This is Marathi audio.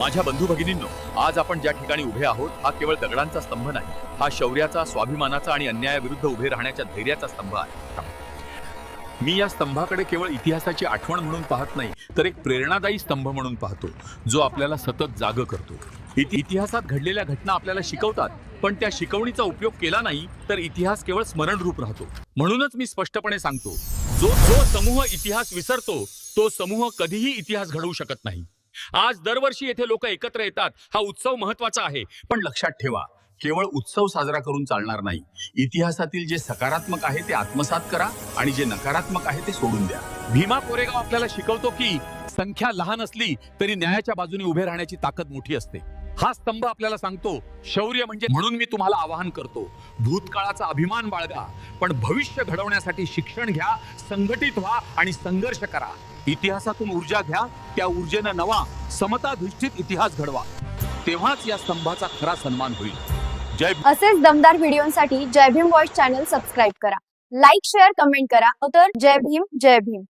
माझ्या बंधू भगिनींनो, आज आपण ज्या ठिकाणी उभे आहोत हा केवळ दगडांचा स्तंभ नाही, हा शौर्याचा, स्वाभिमानाचा आणि अन्यायाविरुद्ध उभे राहण्याच्या धैर्याचा स्तंभ आहे. मी या स्तंभाकडे केवळ इतिहासाची आठवण म्हणून पाहत नाही, तर एक प्रेरणादायी स्तंभ म्हणून पाहतो, जो आपल्याला सतत जाग करतो. इतिहासात घडलेल्या घटना आपल्याला शिकवतात, पण त्या शिकवणीचा उपयोग केला नाही तर इतिहास केवळ स्मरणरूप राहतो. म्हणूनच मी स्पष्टपणे सांगतो, जो समूह इतिहास विसरतो तो समूह कधीही इतिहास घडवू शकत नाही. आज दरवर्षी येथे लोक एकत्र येतात, हा उत्सव महत्वाचा आहे, पण लक्षात ठेवा, केवळ उत्सव साजरा करून चालणार नाही. इतिहासातील जे सकारात्मक आहे ते आत्मसात करा आणि जे नकारात्मक आहे ते सोडून द्या. भीमा कोरेगाव आपल्याला शिकवतो की संख्या लहान असली तरी न्यायाच्या बाजूने उभे राहण्याची ताकद मोठी असते. हा स्तंभ आपल्याला सांगतो शौर्य म्हणजे. म्हणून मी तुम्हाला आवाहन करतो, भूतकाळाचा अभिमान बाळगा, पण भविष्य घडवण्यासाठी शिक्षण घ्या, संघटित व्हा आणि संघर्ष करा. इतिहासातून ऊर्जा घ्या, त्या ऊर्जेनं नवा समताधिष्ठित इतिहास घडवा. तेव्हाच या स्तंभाचा खरा सन्मान होईल. जय. असेच दमदार व्हिडिओसाठी जय भीम वॉइस चॅनल सबस्क्राइब करा, लाईक शेअर कमेंट करा. तर जय भीम जय भीम.